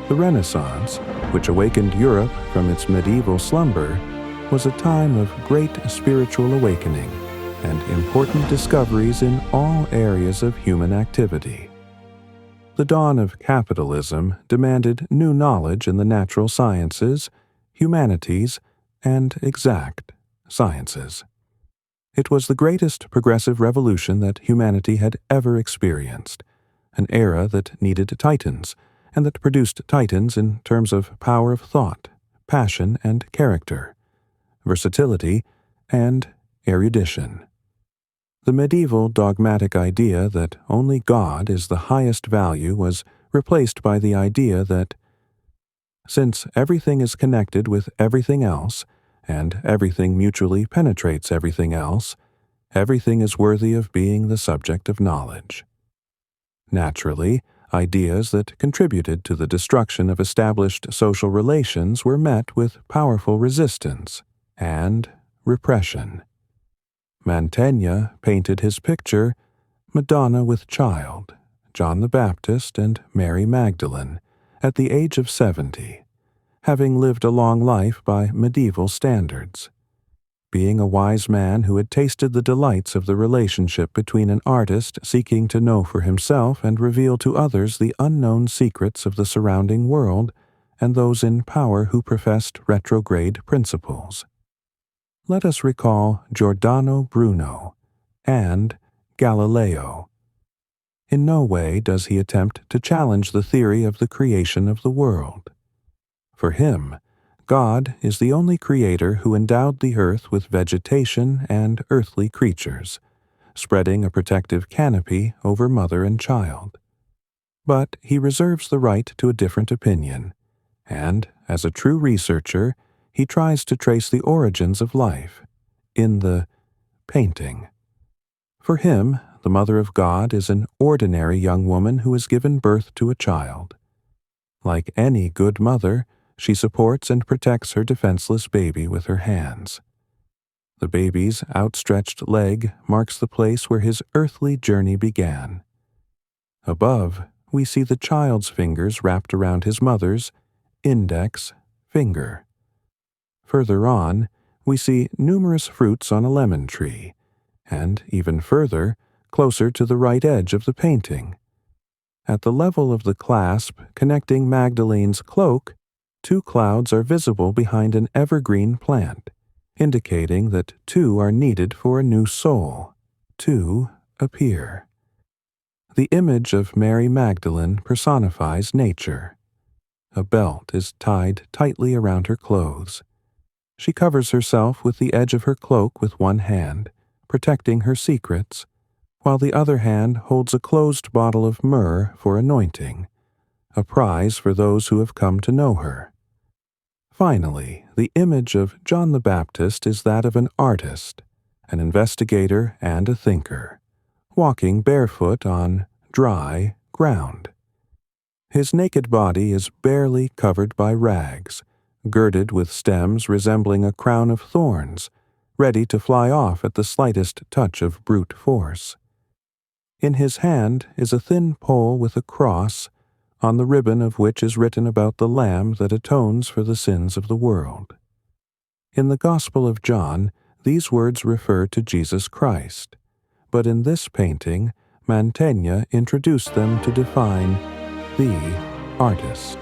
The Renaissance, which awakened Europe from its medieval slumber, was a time of great spiritual awakening and important discoveries in all areas of human activity. The dawn of capitalism demanded new knowledge in the natural sciences, humanities, and exact sciences. It was the greatest progressive revolution that humanity had ever experienced, an era that needed titans, and that produced titans in terms of power of thought, passion and character, versatility, and erudition. The medieval dogmatic idea that only God is the highest value was replaced by the idea that, since everything is connected with everything else, and everything mutually penetrates everything else, everything is worthy of being the subject of knowledge. Naturally, ideas that contributed to the destruction of established social relations were met with powerful resistance and repression. Mantegna painted his picture, Madonna with Child, John the Baptist and Mary Magdalene, at the age of 70, having lived a long life by medieval standards. Being a wise man who had tasted the delights of the relationship between an artist seeking to know for himself and reveal to others the unknown secrets of the surrounding world, and those in power who professed retrograde principles. Let us recall Giordano Bruno and Galileo. In no way does he attempt to challenge the theory of the creation of the world. For him, God is the only creator who endowed the earth with vegetation and earthly creatures, spreading a protective canopy over mother and child. But he reserves the right to a different opinion, and, as a true researcher, he tries to trace the origins of life in the painting. For him, the Mother of God is an ordinary young woman who has given birth to a child. Like any good mother, she supports and protects her defenseless baby with her hands. The baby's outstretched leg marks the place where his earthly journey began. Above, we see the child's fingers wrapped around his mother's index finger. Further on, we see numerous fruits on a lemon tree, and even further, closer to the right edge of the painting. At the level of the clasp connecting Magdalene's cloak, 2 clouds are visible behind an evergreen plant, indicating that 2 are needed for a new soul. 2 appear. The image of Mary Magdalene personifies nature. A belt is tied tightly around her clothes. She covers herself with the edge of her cloak with one hand, protecting her secrets, while the other hand holds a closed bottle of myrrh for anointing, a prize for those who have come to know her. Finally, the image of John the Baptist is that of an artist, an investigator and a thinker, walking barefoot on dry ground. His naked body is barely covered by rags, girded with stems resembling a crown of thorns, ready to fly off at the slightest touch of brute force. In his hand is a thin pole with a cross, on the ribbon of which is written about the Lamb that atones for the sins of the world. In the Gospel of John, these words refer to Jesus Christ, but in this painting, Mantegna introduced them to define the artist.